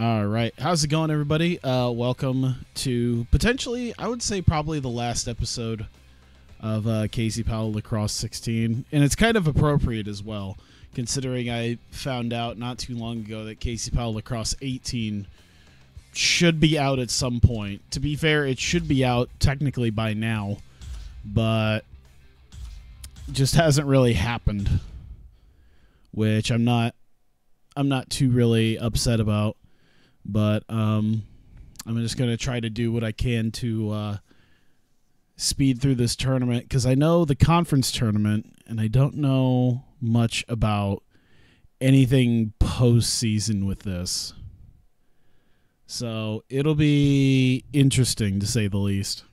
All right. How's it going, everybody? Welcome to potentially, I would say probably the last episode of Casey Powell Lacrosse 16. And it's kind of appropriate as well, considering I found out not too long ago that Casey Powell Lacrosse 18 should be out at some point. To be fair, it should be out technically by now, but just hasn't really happened, which I'm not too really upset about. But I'm just going to try to do what I can to speed through this tournament, because I know the conference tournament, and I don't know much about anything postseason with this. So it'll be interesting, to say the least.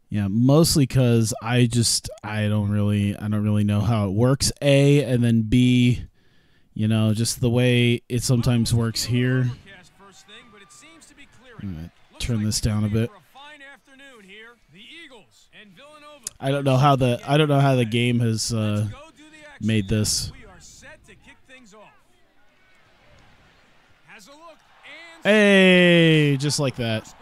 Yeah, mostly because I don't really know how it works. A, and then B, just the way it sometimes works here. I'm gonna turn this down a bit. I don't know how the game has made this. Hey, just like that.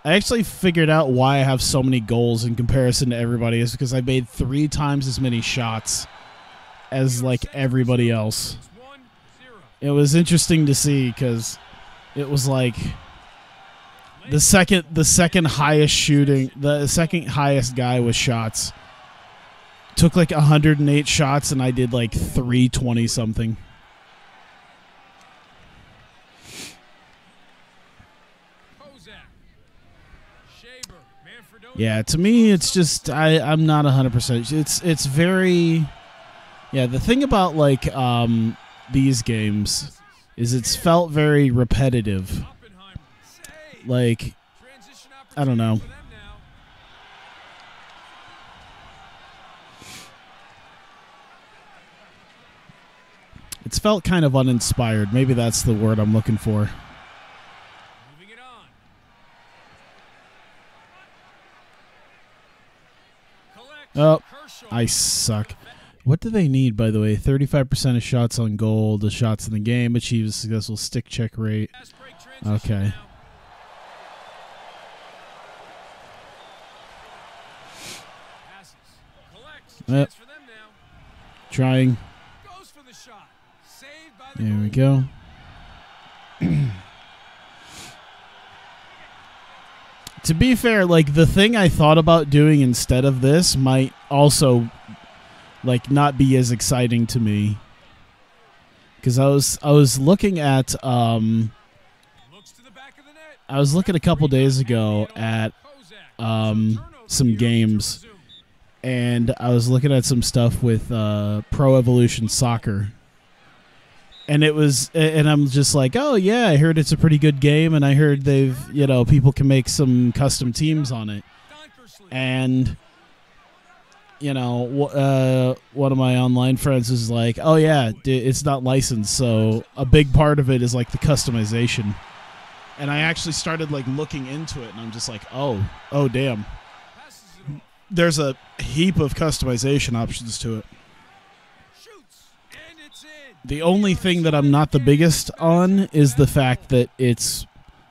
I actually figured out why I have so many goals in comparison to everybody is because I made 3 times as many shots as like everybody else. It was interesting to see because it was like the second highest guy with shots took like 108 shots, and I did like 320 something. Yeah, to me, it's just I'm not 100%. It's very, yeah. The thing about like these games is it's felt very repetitive. Like, I don't know. It's felt kind of uninspired. Maybe that's the word I'm looking for. Oh, I suck. What do they need, by the way? 35% of shots on goal. The shots in the game achieves successful stick check rate. Okay. Yep. Trying. There we go. To be fair, like the thing I thought about doing instead of this might also like not be as exciting to me, because I was looking at I was looking a couple days ago at some games, and I was looking at some stuff with Pro Evolution Soccer. And I'm just like, oh yeah, I heard it's a pretty good game, and I heard they've, people can make some custom teams on it. And, one of my online friends is like, oh yeah, it's not licensed, so a big part of it is like the customization. And I actually started like looking into it, and I'm just like, oh damn. There's a heap of customization options to it. The only thing that I'm not the biggest on is the fact that it's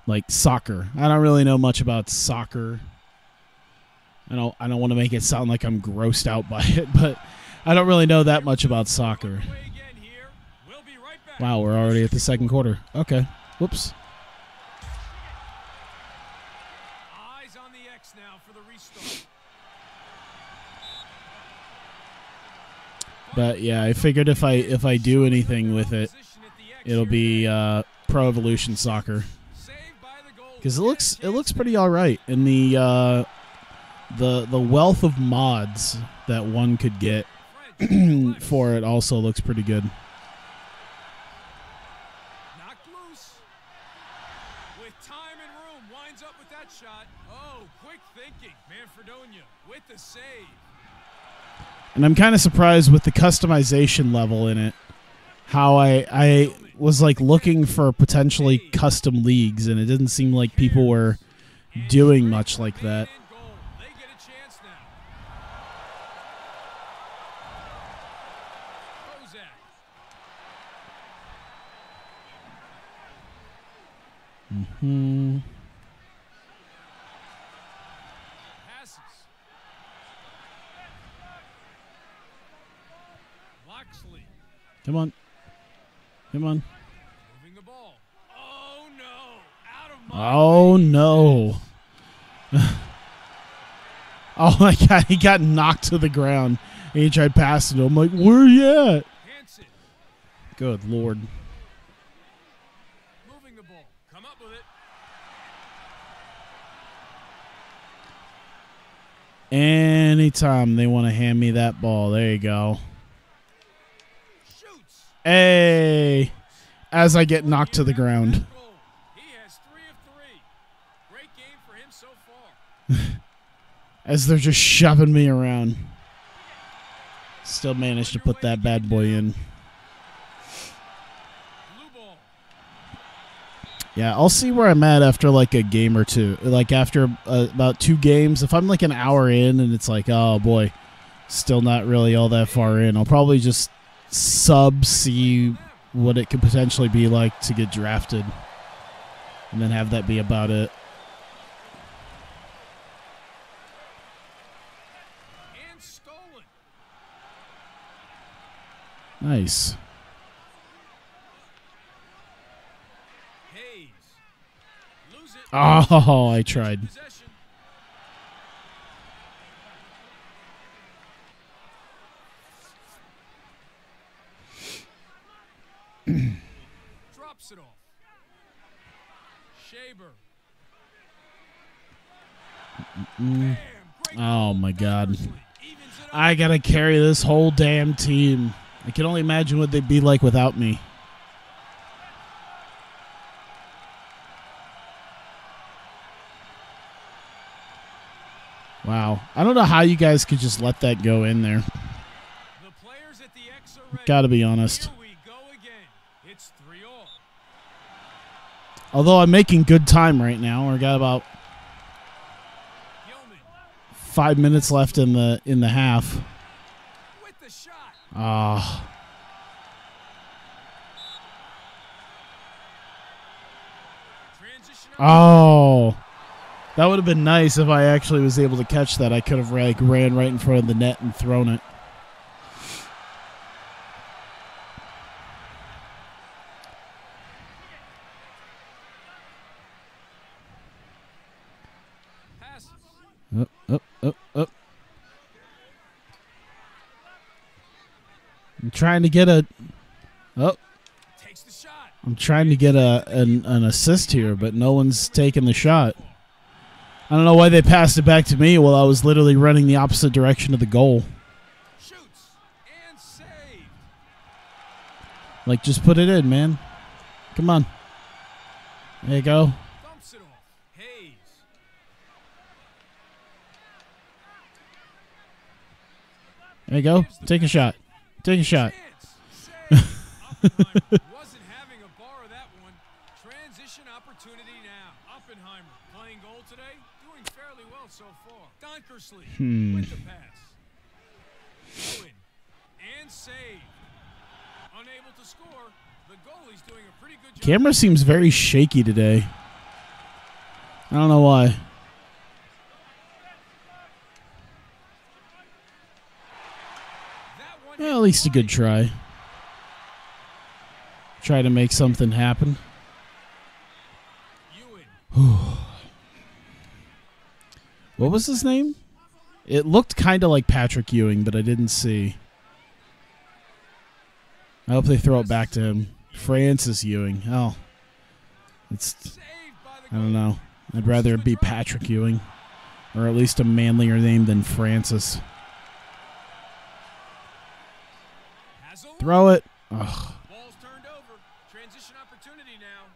like soccer. I don't really know much about soccer. I don't want to make it sound like I'm grossed out by it, but I don't really know that much about soccer. Wow, we're already at the second quarter. Okay. Whoops. Eyes on the X now for the restart. But yeah, I figured if I do anything with it, it'll be Pro Evolution Soccer, because it looks pretty all right, and the wealth of mods that one could get for it also looks pretty good. Knocked loose. With time and room, winds up with that shot. Oh, quick thinking, Manfredonia with the save. And I'm kind of surprised with the customization level in it, how I was like looking for potentially custom leagues, and it didn't seem like people were doing much like that. Mm-hmm. Passes. Loxley. Come on. Come on. Moving the ball. Oh, no. Out of my Oh, no. Oh, my God. He got knocked to the ground. And he tried passing to him. Like, where you at? Hanson. Good Lord. Moving the ball. Come up with it. Anytime they want to hand me that ball. There you go. Shoots. Hey. As I get knocked to the ground. He has 3 of 3. Great game for him so far. As they're just shoving me around. Still managed to put that bad boy in. Blue ball. Yeah, I'll see where I'm at after like a game or two. Like after about 2 games. If I'm like an hour in and it's like, oh boy, still not really all that far in, I'll probably just see what it could potentially be like to get drafted. And then have that be about it. And stolen. Nice. Hayes. Lose it. Oh, I tried. Possession. Drops it off. Shaber. Bam. Great Oh my God. Evens it up. I gotta carry this whole damn team. I can only imagine what they'd be like without me. Wow. I don't know how you guys could just let that go in there. The players at the X are ready. Gotta be honest. Here we go again. It's 3-all. Although I'm making good time right now. I got about Gilman 5 minutes left in the half. with the shot. Ah. Transition. Oh. That would have been nice if I actually was able to catch that. I could have like ran right in front of the net and thrown it. Passes. Up, up, up, up. I'm trying to get a. Oh, Takes the shot. I'm trying to get an assist here, but no one's taking the shot. I don't know why they passed it back to me while I was literally running the opposite direction of the goal. Shoots and saved. Like, just put it in, man. Come on. There you go. Thumps it off. Hayes. There you go. Take a shot. Take a shot. Chance. Save. Oppenheimer wasn't having a bar of that one. Transition opportunity now. Oppenheimer playing goal today. Doing fairly well so far. Donkersley with the pass. Owen and save. Unable to score. The goalie's doing a pretty good job. Camera seems very shaky today. I don't know why. That one Well, at least a good try. Try to make something happen. Ewan. What was his name? It looked kind of like Patrick Ewing, but I didn't see. I hope they throw it back to him. Francis Ewing. Oh. It's, Saved by the I don't know. I'd rather it be Patrick Ewing. Or at least a manlier name than Francis. Has a look. Throw it. Ugh. Ball's turned over. Transition opportunity now.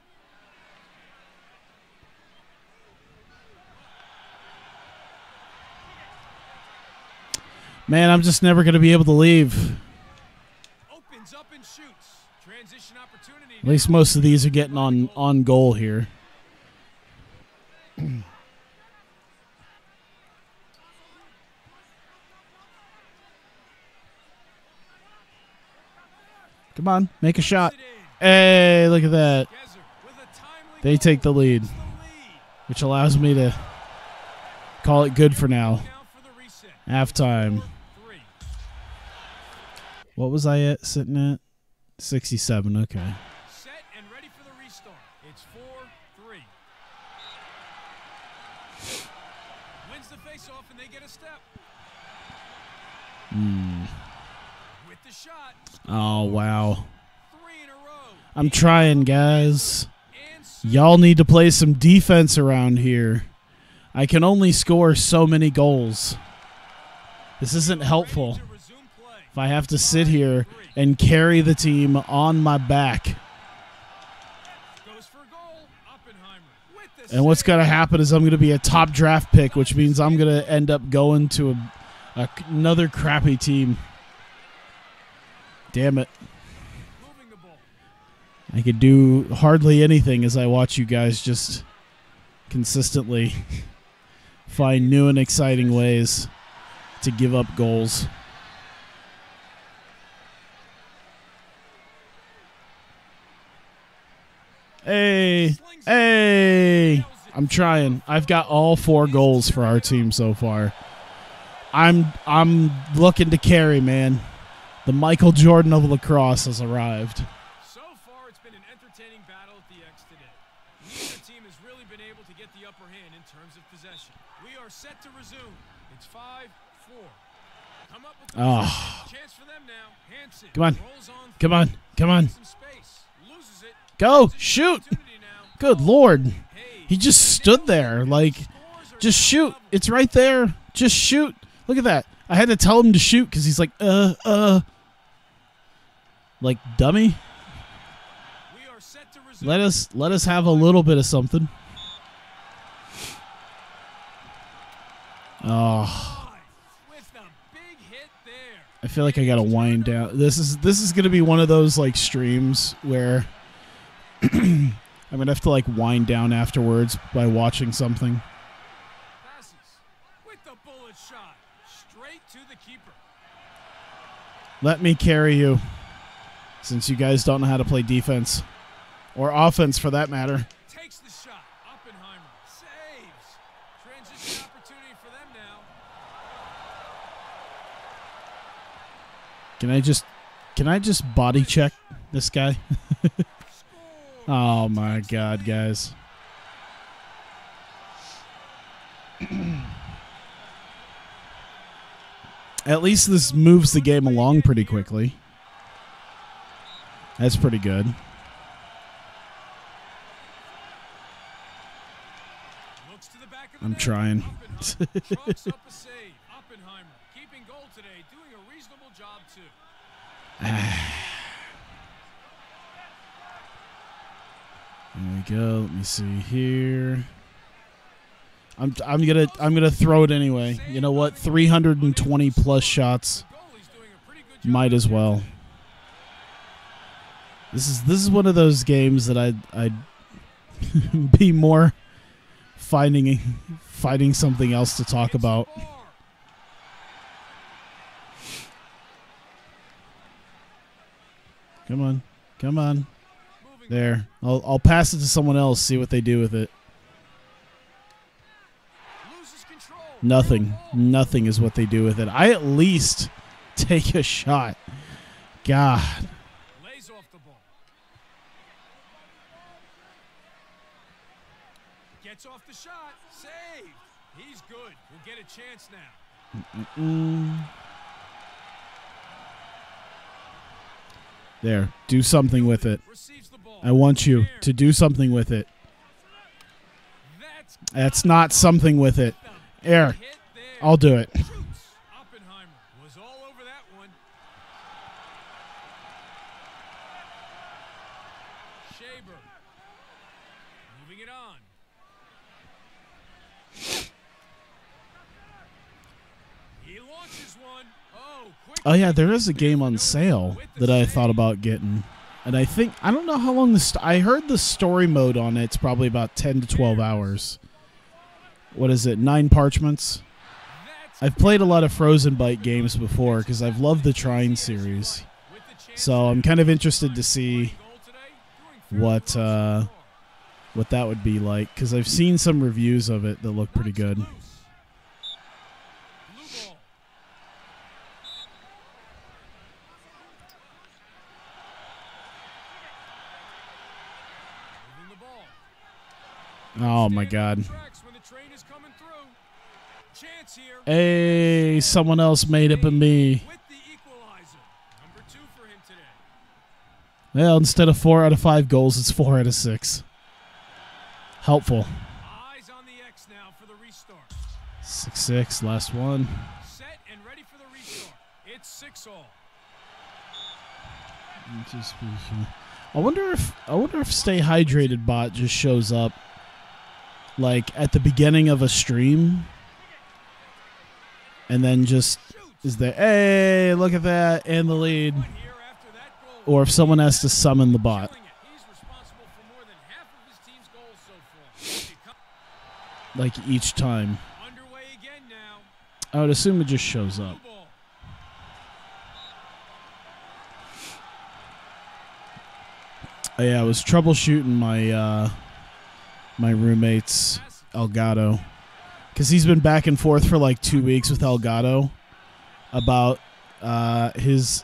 Man, I'm just never going to be able to leave. Opens up and shoots. Transition opportunity. At least most of these are getting on goal here. Come on, make a shot. Hey, look at that. Gezer with a timely They take the lead, which allows me to call it good for now. Halftime. What was I sitting at? 67, okay. Set and ready for the restart. It's 4-3. Wins the face-off and they get a step. With the shot. Oh, wow. 3 in a row. I'm trying, guys. Y'all need to play some defense around here. I can only score so many goals. This isn't helpful. If I have to sit here and carry the team on my back. And what's going to happen is I'm going to be a top draft pick, which means I'm going to end up going to another crappy team. Damn it. I could do hardly anything as I watch you guys just consistently find new and exciting ways to give up goals. Hey, hey, I'm trying. I've got all 4 goals for our team so far. I'm looking to carry, man. The Michael Jordan of lacrosse has arrived. So far, it's been an entertaining battle at the X today. Neither team has really been able to get the upper hand in terms of possession. We are set to resume. It's 5-4. Come up with the chance for them now. Hansen Come on. rolls on. Come on. Come on. Some space. Loses it. Go. Shoot. Good Lord. He just stood there. Like, just shoot. It's right there. Just shoot. Look at that. I had to tell him to shoot because he's like, like, dummy. We are set to resume. Let us have a little bit of something. Oh. With a big hit there. I feel like I gotta wind down. This is gonna be one of those like streams where I'm gonna have to like wind down afterwards by watching something. Passes with the bullet shot straight to the keeper. Let me carry you, since you guys don't know how to play defense or offense for that matter. Takes the shot. Oppenheimer saves. Transition opportunity for them now. Can I just body check this guy? Oh my God, guys. At least this moves the game along pretty quickly. That's pretty good. Looks to the back of the I'm net. trying. Chalks up a save. Oppenheimer keeping goal today, doing a reasonable job too. There we go. Let me see here. I'm gonna throw it anyway. You know what? 320 plus shots. Goalie's doing a pretty good job. Might as well. This is one of those games that I'd be more finding something else to talk about. Come on. Come on. There. I'll pass it to someone else, see what they do with it. Loses control. Nothing. Nothing is what they do with it. I at least take a shot. God. Lays off the ball. Gets off the shot. Saved. He's good. We'll get a chance now. There. Do something with it. Receives the ball. I want you to do something with it. That's not something with it. Here. Hit there. I'll do it. Shoots. Oppenheimer was all over that one. Shaber. Moving it on. He launches one. Oh, quick. Oh yeah, there is a game on sale that I thought about getting, and I don't know how long I heard the story mode on it's probably about 10 to 12 hours. What is it? 9 parchments. I've played a lot of Frozen Byte games before because I've loved the Trine series, so I'm kind of interested to see what what that would be like, because I've seen some reviews of it that look pretty good. Oh my God. Hey, someone else made it but me. Well, instead of 4 out of 5 goals, it's 4 out of 6. Helpful. 6-6, last one. Set and ready for the restart. It's 6-all. I wonder if Stay Hydrated bot just shows up like at the beginning of a stream and then just is there, hey, look at that, and the lead. Or if someone has to summon the bot. Like each time. I would assume it just shows up. Oh, yeah, I was troubleshooting my my roommate's Elgato, because he's been back and forth for like 2 weeks with Elgato about his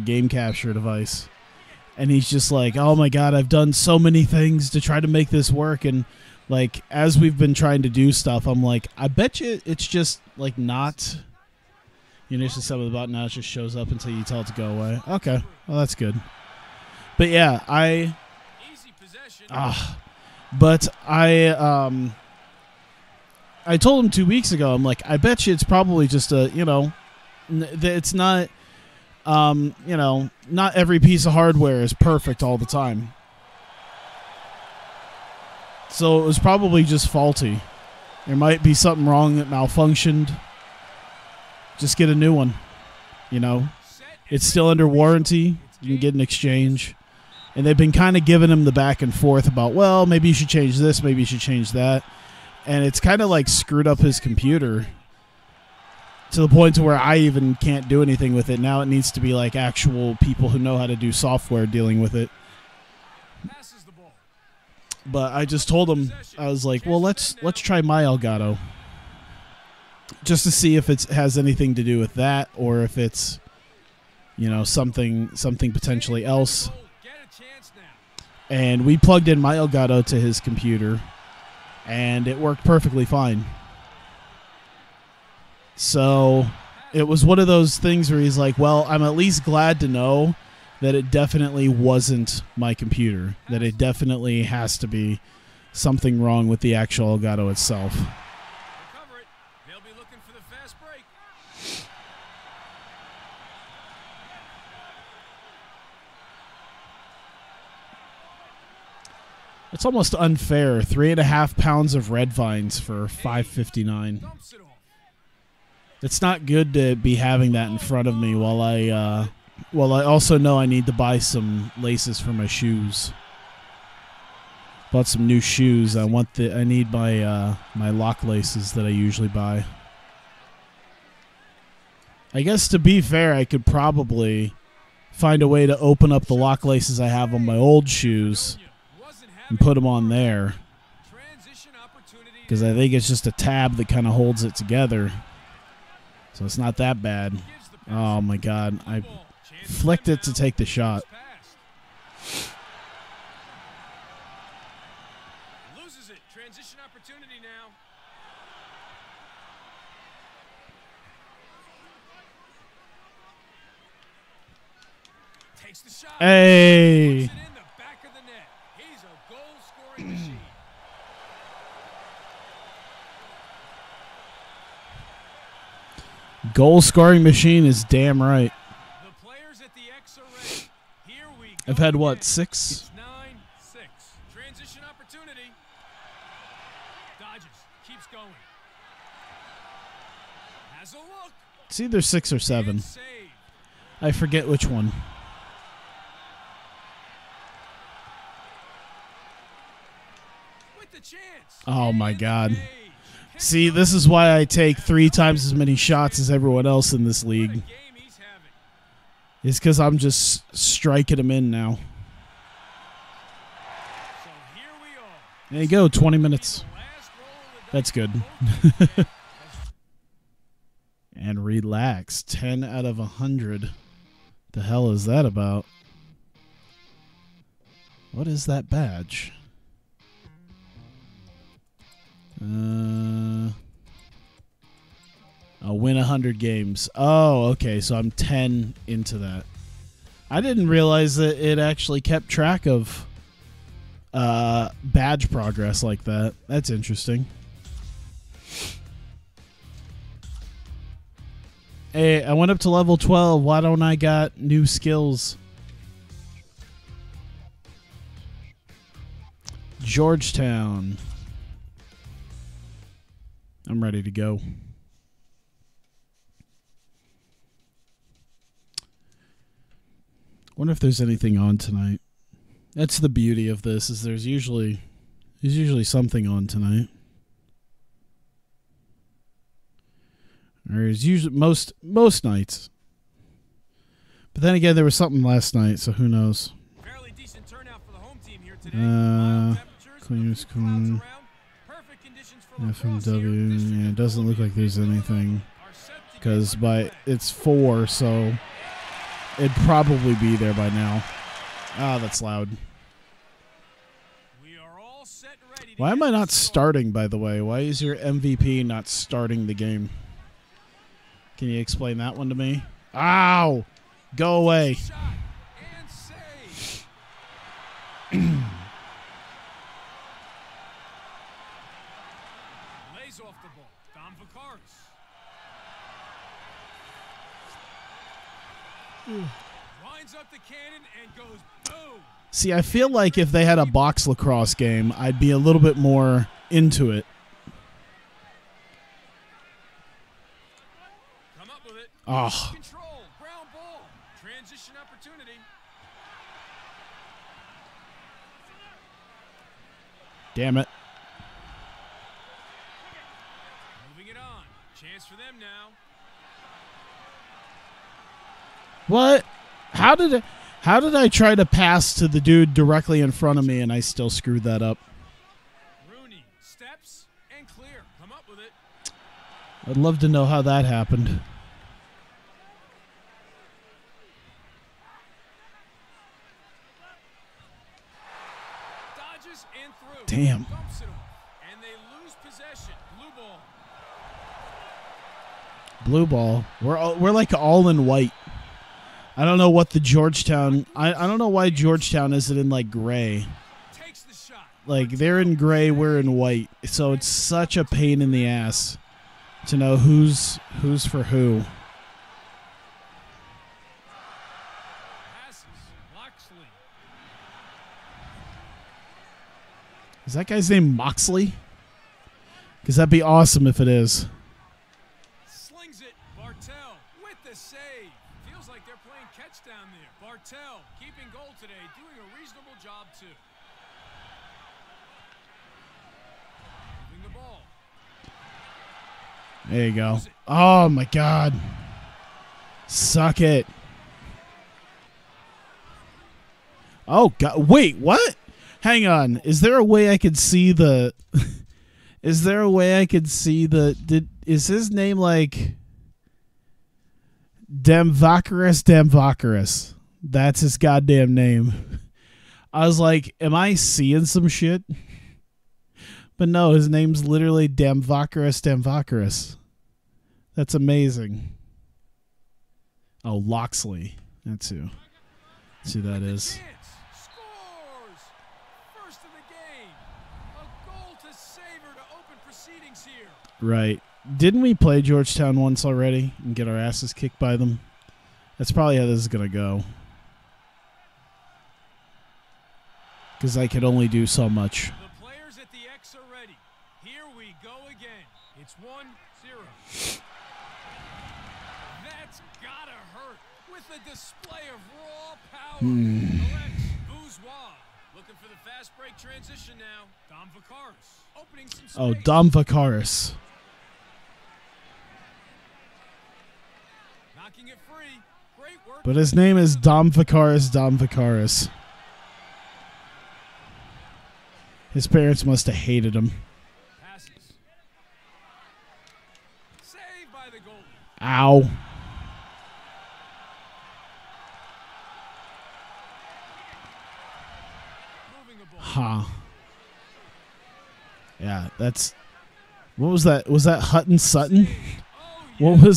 game capture device, and he's just like, oh my God, I've done so many things to try to make this work, and like as we've been trying to do stuff, I'm like, I bet you it's just like not. You initially summon the button, now it just shows up until you tell it to go away. Okay, well that's good. But yeah, I told him 2 weeks ago, I'm like, I bet you it's probably just a, you know, it's not, you know, not every piece of hardware is perfect all the time. So it was probably just faulty. There might be something wrong that malfunctioned. Just get a new one, you know. It's still under warranty. You can get an exchange. And they've been kind of giving him the back and forth about, well, maybe you should change this, maybe you should change that. And it's kind of like screwed up his computer to the point to where I even can't do anything with it. Now it needs to be like actual people who know how to do software dealing with it. But I just told him, I was like, well, let's try my Elgato. Just to see if it has anything to do with that, or if it's, you know, something potentially else. And we plugged in my Elgato to his computer, and it worked perfectly fine. So it was one of those things where he's like, well, I'm at least glad to know that it definitely wasn't my computer, that it definitely has to be something wrong with the actual Elgato itself. It's almost unfair. 3.5 pounds of red vines for $5.59. It's not good to be having that in front of me while I also know I need to buy some laces for my shoes. Bought some new shoes. I need my my lock laces that I usually buy. I guess to be fair, I could probably find a way to open up the lock laces I have on my old shoes and put them on there, because I think it's just a tab that kind of holds it together, so it's not that bad. Oh my God, I flicked it to take the shot. Loses it. Transition opportunity now. Takes the shot. Hey. Goal scoring machine is damn right. The players at the X are ready. Here we go. I've had what, 6? It's 9-6. Transition opportunity. Dodges. Keeps going. Has a look. It's either 6 or 7. I forget which one. With the chance. Oh my God. See, this is why I take 3 times as many shots as everyone else in this league. It's because I'm just striking them in now. So here we are. There you go, 20 minutes. That's good. And relax. 10 out of 100. The hell is that about? What is that badge? I'll win 100 games. Oh, okay. So I'm 10 into that. I didn't realize that it actually kept track of badge progress like that. That's interesting. Hey, I went up to level 12. Why don't I got new skills? Georgetown. I'm ready to go. Wonder if there's anything on tonight. That's the beauty of this, is there's usually something on tonight. Or is usually most nights. But then again, there was something last night, so who knows? Fairly decent turnout for the home team here today. Cleaners Con, FMW. Yeah, it doesn't look like there's anything because it's 4, so it'd probably be there by now. Ah, that's loud. Why am I not starting, by the way? Why is your MVP not starting the game? Can you explain that one to me? Ow! Go away. Lays off the ball. Dom Vakaris. Lines up the cannon and goes boom. See, I feel like if they had a box lacrosse game, I'd be a little bit more into it. Come up with it. Oh. Control. Ground ball. Transition opportunity. Damn it. Moving it on. Chance for them now. What? How did I try to pass to the dude directly in front of me and I still screwed that up? Rooney steps and clear. Come up with it. I'd love to know how that happened. Dodges and through. Damn. Dumps it off. And they lose possession. Blue ball. Blue ball. We're like all in white. I don't know what the Georgetown. I don't know why Georgetown isn't in like gray. Takes the shot. Like they're in gray, we're in white. So it's such a pain in the ass to know who's for who. Passes. Loxley. Is that guy's name Moxley? Because that'd be awesome if it is. Slings it. Bartel with the save. Feels like they're playing catch down there. Bartel keeping goal today, doing a reasonable job too. Moving the ball. There you go. Oh my God. Suck it. Oh God. Wait, what? Hang on. Is there a way I could see the... Is there a way I could see the... Is his name like... Damvakaris? That's his goddamn name. I was like, am I seeing some shit? But no, his name's literally Damvakaris. That's amazing. Oh, Loxley. That's who. That's who that is. Scores! First of the game. A goal to savor to open proceedings here. Right. Didn't we play Georgetown once already and get our asses kicked by them? That's probably how this is going to go. Because I could only do so much. The players at the X are ready. Here we go again. It's 1-0. That's gotta hurt with a display of raw power. Bourgeois looking for the fast break transition now. Dom Vakaris opening some space. Oh, Dom Vakaris. Knocking it free. Great work. But his name is Dom Vakaris. His parents must have hated him. Passes. Saved by the goalie. Ow. Moving a ball. Huh. Yeah, that's... What was that? Was that Hutton Sutton? Oh, yeah.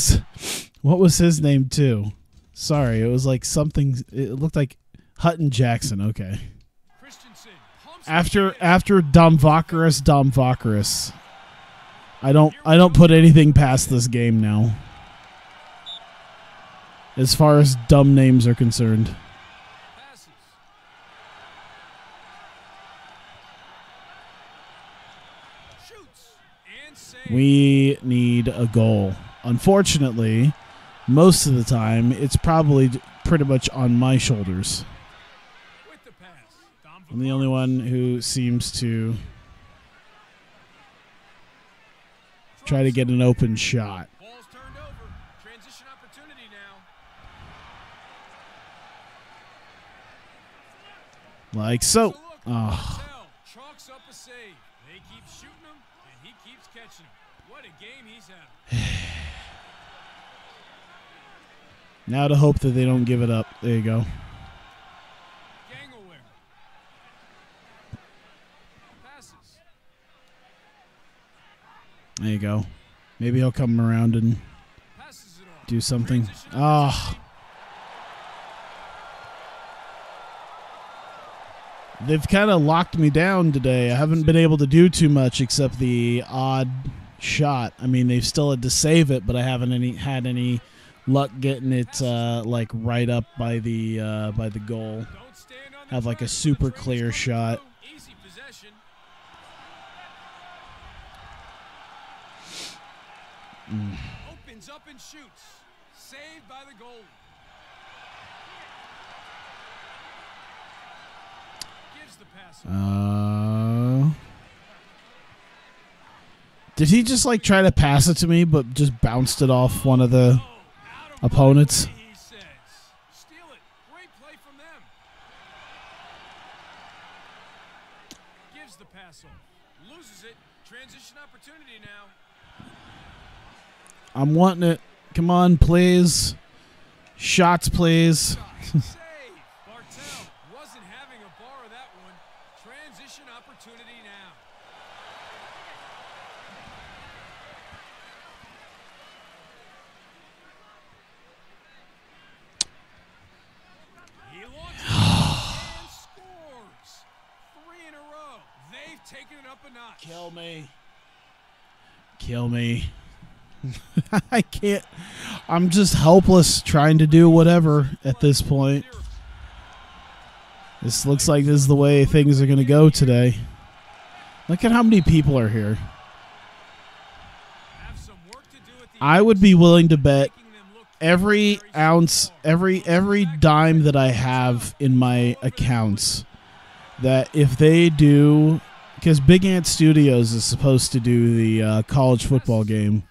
What was his name too? Sorry, it was like something. It looked like Hutton Jackson. Okay. Christensen pumps After Domvakarus. I don't put anything past this game now. As far as dumb names are concerned. passes. Shoots and saves. We need a goal. Unfortunately, most of the time, it's probably pretty much on my shoulders. With the pass. I'm the only one who seems to try to get an open shot. Ball's turned over. Transition opportunity now. Like so. Look, Oh, Martell chalks up a save. They keep shooting him, and he keeps catching him. What a game he's having. now to hope that they don't give it up. There you go. Gangleware. Passes. There you go. Maybe he'll come around and Passes it off. do something. Transition Ah. opportunity. They've kind of locked me down today. I haven't been able to do too much except the odd shot. I mean, they've still had to save it, but I haven't had any luck getting it like right up by the goal. Don't stand on the Have like a track. super The train's clear going shot. through. Easy possession. Opens up and shoots. Saved by the goalie. Gives the pass. Did he just like try to pass it to me, but just bounced it off one of the Out of opponents? play, he says. Steal it. Great play from them. Gives the pass off. Loses it. Transition opportunity now. I'm wanting it. Come on, please. Shots, please. Save. Bartel wasn't having a bar of that one. Transition opportunity now. He launches and scores. 3 in a row. They've taken it up a notch. Kill me. Kill me. I can't. I'm just helpless trying to do whatever at this point. This looks like this is the way things are going to go today. Look at how many people are here. Have some work to do at the I end, would be willing to bet making them look every very ounce, small. every dime that I have in my accounts that if they do, because Big Ant Studios is supposed to do the college football game,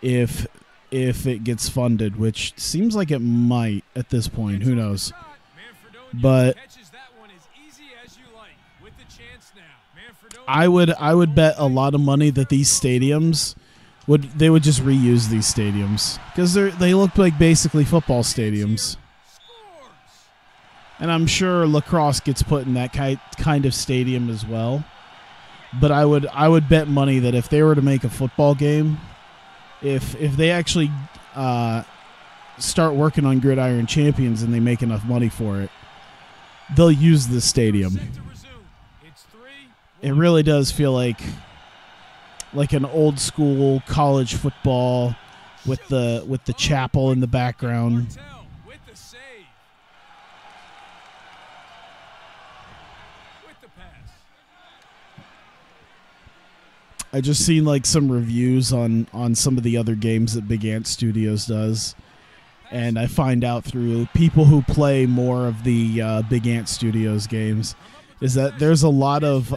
if it gets funded, which seems like it might at this point, who knows? But Catches that one as easy as you like with the chance now. I would bet a lot of money that these stadiums would just reuse these stadiums because they look like basically football stadiums. Scores. And I'm sure lacrosse gets put in that kind of stadium as well. But I would bet money that if they were to make a football game, if they actually start working on Gridiron Champions and they make enough money for it, they'll use this stadium. Set to resume. It's 3-1. It really does feel like an old school college football with the chapel in the background. Martell with the save. With the pass. I just seen like some reviews on some of the other games that Big Ant Studios does, and I find out through people who play more of the Big Ant Studios games is that there's a lot of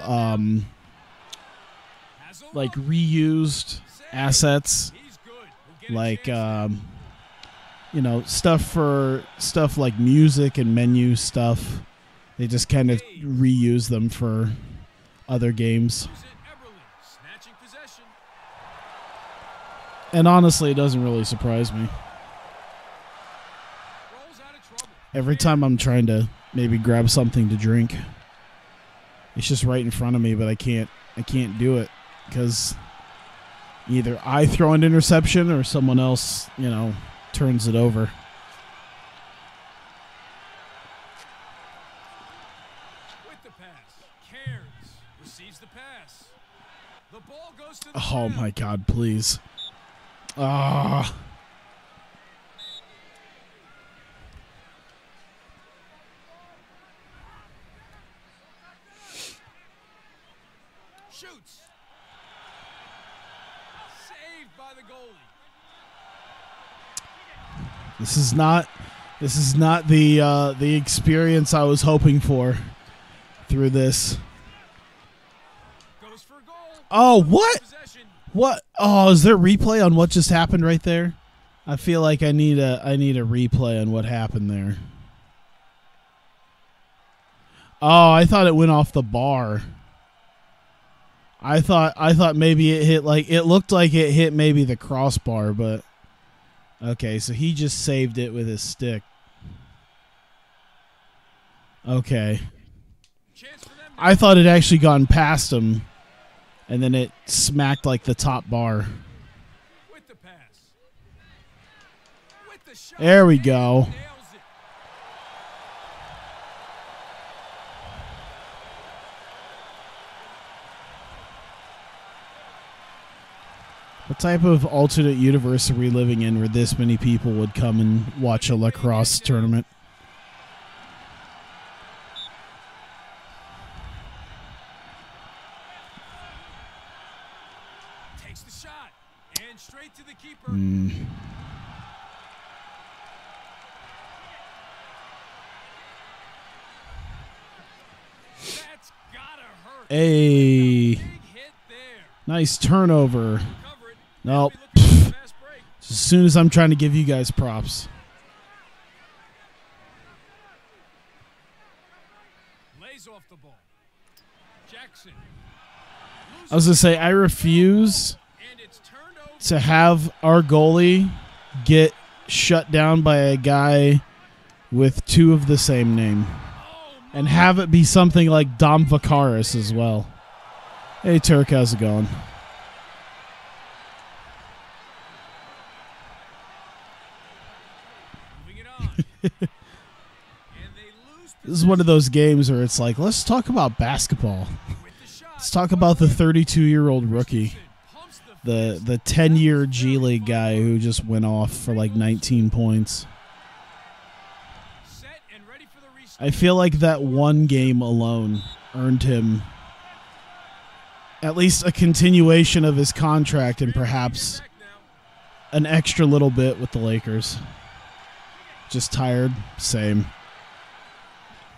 like reused assets, He's good. We'll get a like chance stuff like music and menu stuff. They just kind of reuse them for other games. Use it, Eberle, snatching possession. And honestly, it doesn't really surprise me. Rolls out of trouble. Every time I'm trying to maybe grab something to drink, it's just right in front of me, but I can't do it because either I throw an interception or someone else, turns it over. With the pass, Cairns receives the pass. The ball goes to the Oh ground. my God, please. Ah. Shoots. Saved by the goalie. This is not the experience I was hoping for through this. Goes for goal. Oh, what? Possession. What? Oh, is there replay on what just happened right there? I feel like I need a replay on what happened there. Oh, I thought it went off the bar. I thought maybe it hit it looked like it hit maybe the crossbar, but okay, so he just saved it with his stick. Okay. Chance for them to I thought it actually gone past him and then it smacked like the top bar. with the pass. With the shot. There we And go. nails it. What type of alternate universe are we living in where this many people would come and watch a lacrosse tournament? Takes the shot and straight to the keeper. That's gotta hurt. Hey, Big hit there. nice turnover. Cover it. Nope. Be looking for a fast break. As soon as I'm trying to give you guys props. Lays off the ball. Jackson. I was going to say, I refuse And it's turned over. to have our goalie get shut down by a guy with two of the same name. And have it be something like Dom Vakaris as well. Hey, Turk, how's it going? Moving it on. And they lose This is one of those games where it's like, let's talk about basketball. with the shot. Let's talk about the 32-year-old rookie. Pumps The 10-year G League guy who just went off for like 19 points. set and ready for the restart. I feel like that one game alone earned him at least a continuation of his contract and perhaps Back now. an extra little bit with the Lakers. Just tired, same.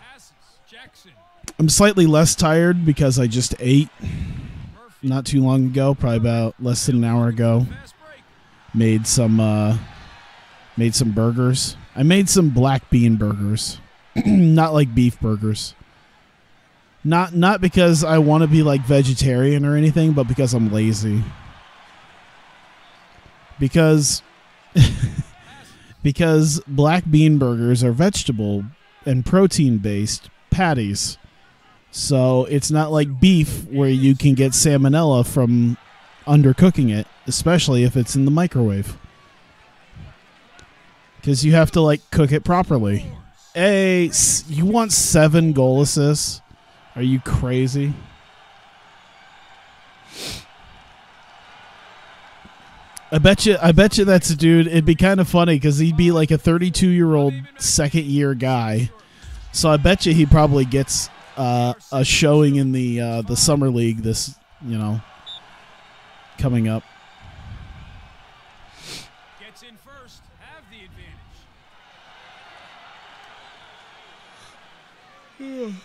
Passes. Jackson. I'm slightly less tired because I just ate Murphy. not too long ago, probably about less than an hour ago. Fast break. Made some burgers. I made some black bean burgers. Not like beef burgers. Not because I want to be like vegetarian or anything, but because I'm lazy. Because because black bean burgers are vegetable and protein based patties. So it's not like beef where you can get salmonella from undercooking it, especially if it's in the microwave. Because you have to like cook it properly. Hey, you want 7 goal assists? Are you crazy? I bet you that's a dude. It'd be kind of funny because he'd be like a 32-year-old second-year guy. So I bet you he probably gets a showing in the summer league this, coming up. Gets in first. Have the advantage.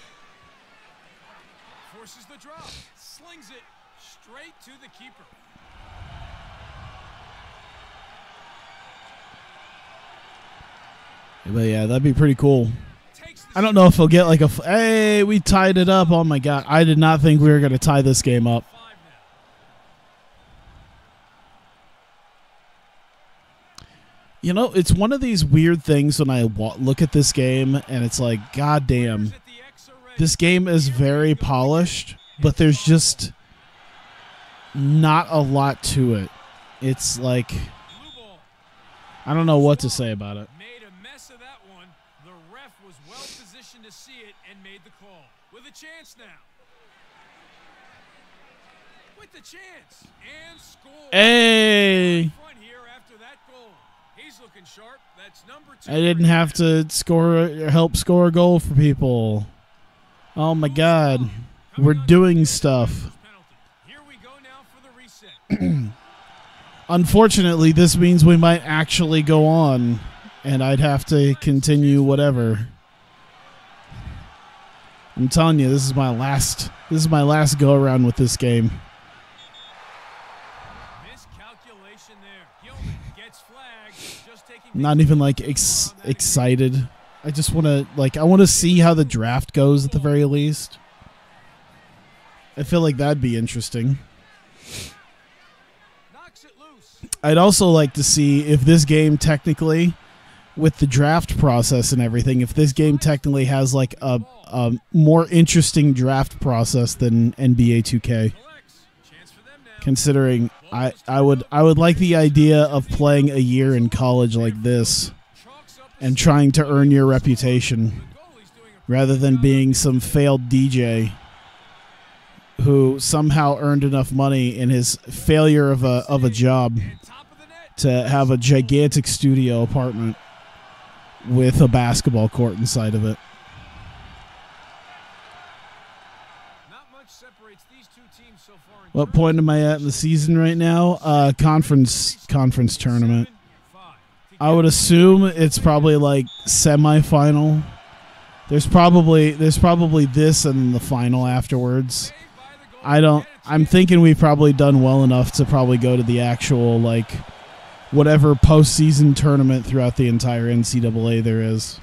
Forces the drop. Slings it straight to the keeper. But yeah, that'd be pretty cool. Takes I don't know if he'll get like a... Hey, we tied it up. Oh, my God. I did not think we were going to tie this game up. You know, it's one of these weird things when I look at this game, and it's like, God damn. This game is very polished, but there's just not a lot to it. It's like... I don't know what to say about it. Made a mess of that one. The ref was well positioned to see it and made the call. With a chance now. With the chance and score. Hey. Front here after that goal. He's looking sharp. That's number 2. I didn't have to help score a goal for people. Oh my God. We're doing stuff. Here we go now for the reset. Unfortunately, this means we might actually go on, and I'd have to continue whatever. I'm telling you, this is my last go around with this game. Miscalculation there. Gilman gets flagged. Just taking I'm not even like excited. I just want to I want to see how the draft goes at the very least. I feel like that'd be interesting. I'd also like to see if this game technically, with the draft process and everything, if this game technically has like a more interesting draft process than NBA 2K. Considering I would like the idea of playing a year in college like this and trying to earn your reputation rather than being some failed DJ who somehow earned enough money in his failure of a job to have a gigantic studio apartment with a basketball court inside of it. What point am I at in the season right now? Conference tournament. I would assume it's probably like semifinal. There's probably this and the final afterwards. I'm thinking we've probably done well enough to probably go to the actual like whatever postseason tournament throughout the entire NCAA there is.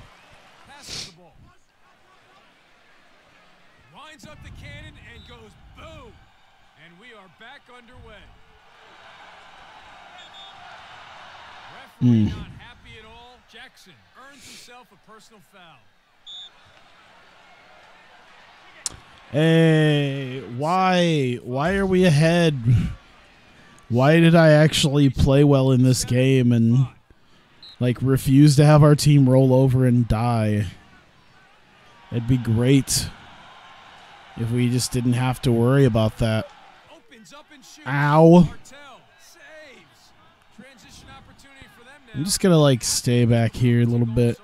Winds up the cannon and goes boom. And we are back underway. Referee not happy at all. Jackson earns himself a personal foul. Hey, why are we ahead? Why did I actually play well in this game and like refuse to have our team roll over and die? It'd be great if we just didn't have to worry about that. Ow. I'm just gonna like stay back here a little bit.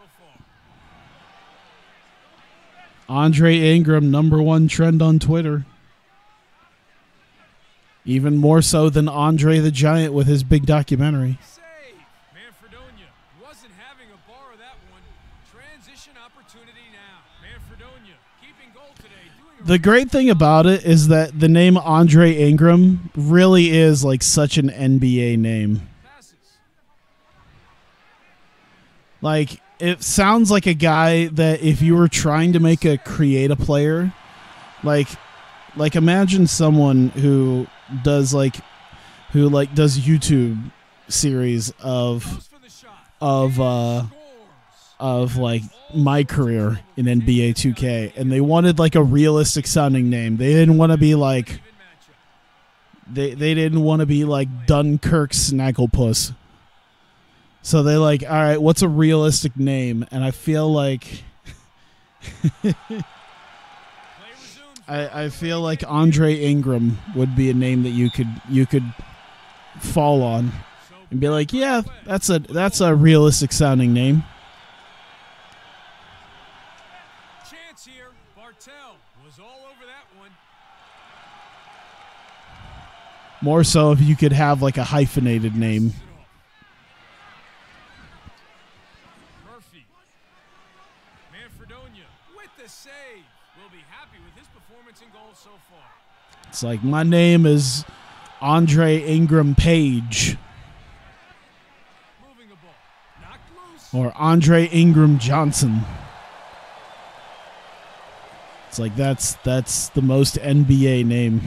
Andre Ingram, #1 trend on Twitter. Even more so than Andre the Giant with his big documentary. Manfredonia wasn't having a bar of that one. Transition opportunity now. Manfredonia keeping goal today. The great thing about it is that the name Andre Ingram really is like such an NBA name. Like, it sounds like a guy that if you were trying to create a player, like imagine someone who does YouTube series of like my career in NBA 2K, and they wanted like a realistic sounding name. They didn't want to be like they didn't want to be like Dunkirk Snagglepuss. So they like, all right, what's a realistic name? And I feel like I feel like Andre Ingram would be a name that you could fall on and be like, yeah, that's a realistic sounding name. Chance here. Bartel was all over that one. More so if you could have like a hyphenated name. It's like, my name is Andre Ingram Page. Or Andre Ingram Johnson. It's like that's the most NBA name.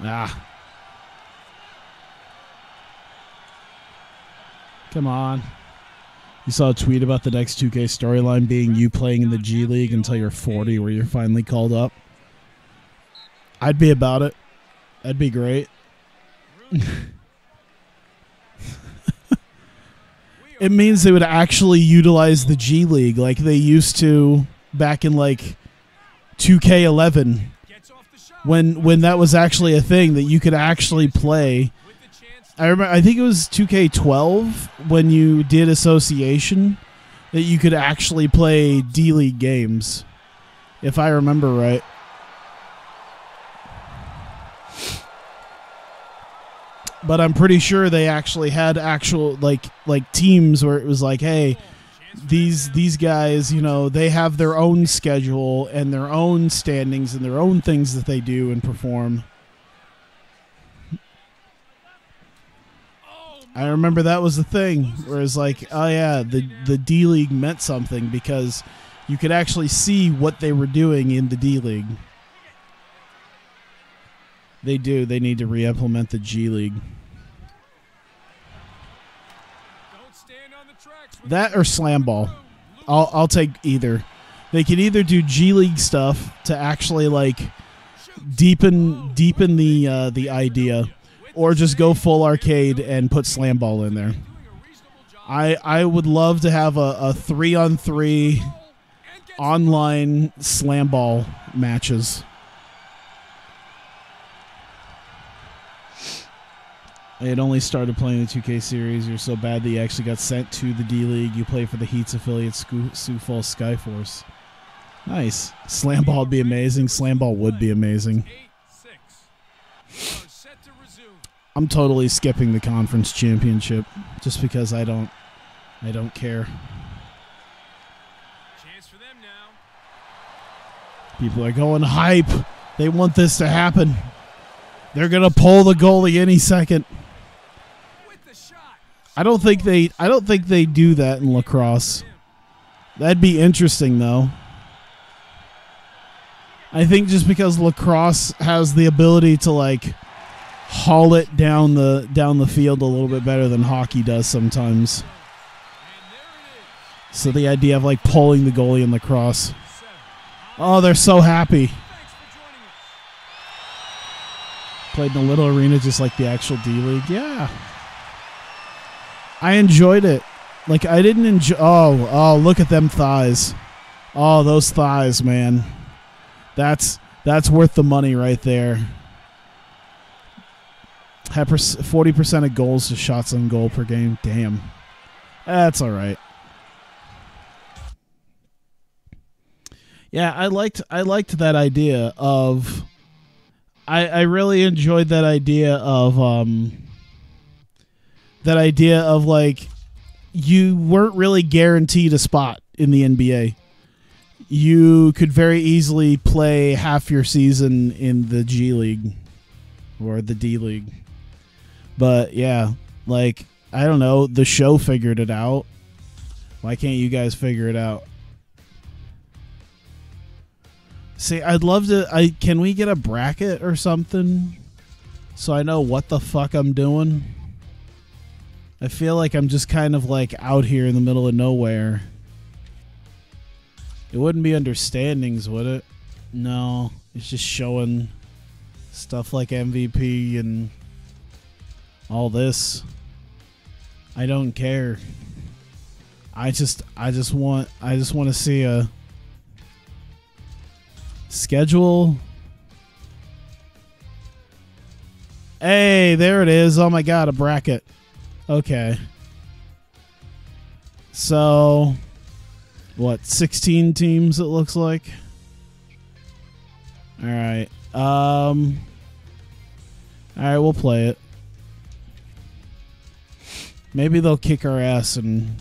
Ah. Come on. You saw a tweet about the next 2K storyline being you playing in the G League until you're 40 where you're finally called up. I'd be about it. That'd be great. It means they would actually utilize the G League like they used to back in like 2K11 when that was actually a thing that you could actually play. I remember, I think it was 2K12 when you did association that you could actually play D League games, if I remember right. But I'm pretty sure they actually had actual like teams where it was like, hey, these guys, you know, they have their own schedule and their own standings and their own things that they do and perform. I remember that was the thing, where it's like, oh yeah, the D League meant something because you could actually see what they were doing in the D League. They do. They need to re-implement the G League. That or slam ball. I'll take either. They could either do G League stuff to actually like deepen the idea, or just go full arcade and put slam ball in there. I would love to have a 3-on-3 online slam ball matches. I had only started playing the 2K series. You're so bad that you actually got sent to the D League. You play for the Heat's affiliate, Sioux Falls Skyforce. Nice. Slam ball would be amazing. Slam ball would be amazing. I'm totally skipping the conference championship just because I don't care. People are going hype. They want this to happen. They're gonna pull the goalie any second. I don't think they do that in lacrosse. That'd be interesting though. I think just because lacrosse has the ability to like haul it down the field a little bit better than hockey does sometimes. So the idea of like pulling the goalie in lacrosse. Oh, they're so happy. Played in a little arena just like the actual D League. Yeah. I enjoyed it. Like I didn't enjoy oh, look at them thighs. Oh, those thighs, man. That's worth the money right there. 40% of goals to shots on goal per game. Damn. That's all right. Yeah, I liked that idea of I really enjoyed that idea of like you weren't really guaranteed a spot in the NBA. You could very easily play half your season in the G League or the D League. But yeah, like I don't know, the show figured it out. Why can't you guys figure it out? See, I'd love to. Can we get a bracket or something so I know what the fuck I'm doing? I feel like I'm just kind of like out here in the middle of nowhere. It wouldn't be under standings, would it? No, it's just showing stuff like MVP and all this. I don't care. I just want to see a schedule. Hey, there it is. Oh my god, a bracket. Okay. So, what, 16 teams it looks like? Alright. Alright, we'll play it. Maybe they'll kick our ass and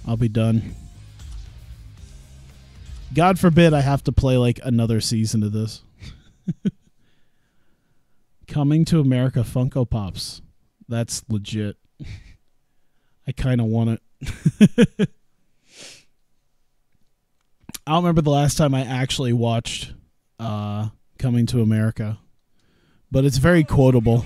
I'll be done. God forbid I have to play like another season of this. Coming to America Funko Pops. That's legit. I kind of want it. I don't remember the last time I actually watched Coming to America, but it's very quotable.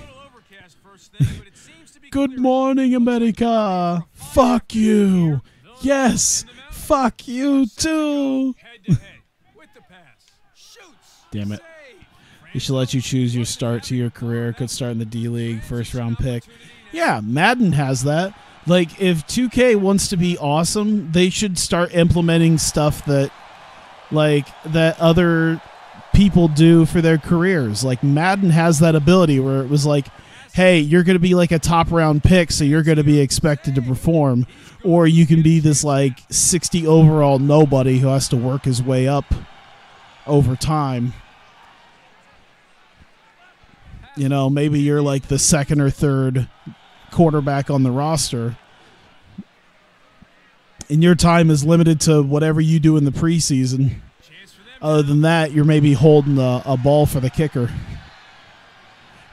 Good morning, America. Fuck you. Yes. Fuck you too. Damn it. They should let you choose your start to your career. Could start in the D-League, first round pick. Yeah, Madden has that. Like, if 2K wants to be awesome, they should start implementing stuff that, like, that other people do for their careers. Like, Madden has that ability where it was like, hey, you're going to be like a top round pick, so you're going to be expected to perform. Or you can be this, like, 60 overall nobody who has to work his way up over time. You know, maybe you're like the second or third quarterback on the roster, and your time is limited to whatever you do in the preseason. Other than that, you're maybe holding a ball for the kicker.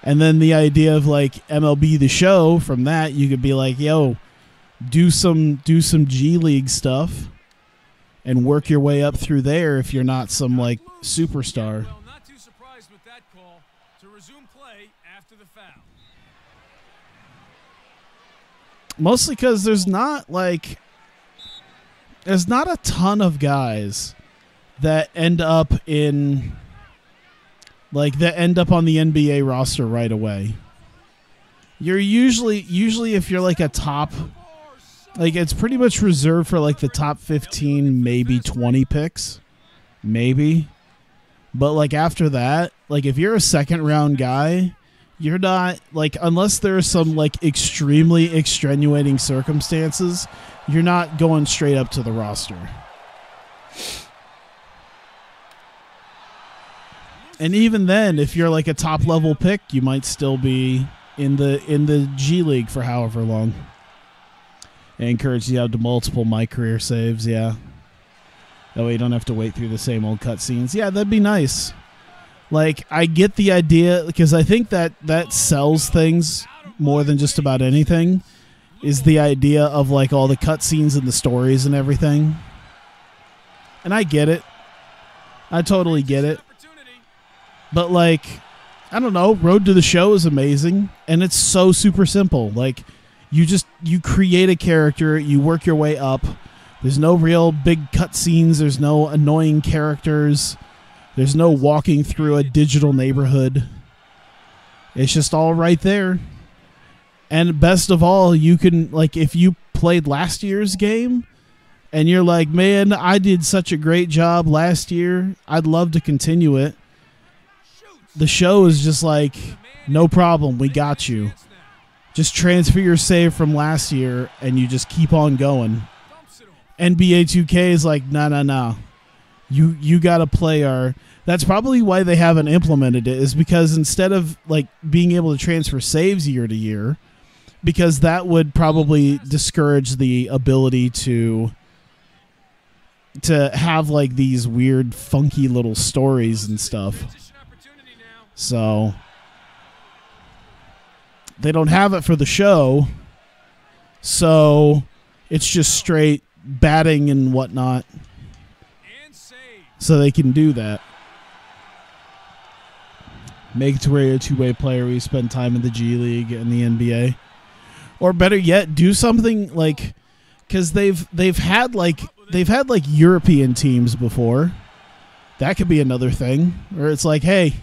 And then the idea of like MLB The Show, from that you could be like, yo, do some G League stuff and work your way up through there if you're not some like superstar. Mostly because there's not a ton of guys that end up on the NBA roster right away. You're usually if you're like a top, like, it's pretty much reserved for like the top 15, maybe 20 picks, maybe. But like after that, like if you're a second round guy, you're not, like, unless there's some like extremely extenuating circumstances, you're not going straight up to the roster. And even then, if you're like a top level pick, you might still be in the G League for however long. I encourage you to have multiple my career saves, yeah. That way you don't have to wait through the same old cutscenes. Yeah, that'd be nice. Like, I get the idea, because I think that sells things more than just about anything, is the idea of like all the cutscenes and the stories and everything. And I get it. I totally get it. But like, I don't know, Road to the Show is amazing, and it's so super simple. Like, you create a character, you work your way up. There's no real big cutscenes, there's no annoying characters. There's no walking through a digital neighborhood. It's just all right there. And best of all, you can, like, if you played last year's game and you're like, man, I did such a great job last year, I'd love to continue it. The show is just like, no problem, we got you. Just transfer your save from last year and you just keep on going. NBA 2K is like, no. You got to play our... That's probably why they haven't implemented it, is because instead of like being able to transfer saves year to year, because that would probably discourage the ability to have like these weird, funky little stories and stuff. So they don't have it for the show, so it's just straight batting and whatnot. So they can do that. Make it to where you're a two-way player where you spend time in the G League and the NBA. Or better yet, do something like, because they've had European teams before. That could be another thing. Where it's like, hey,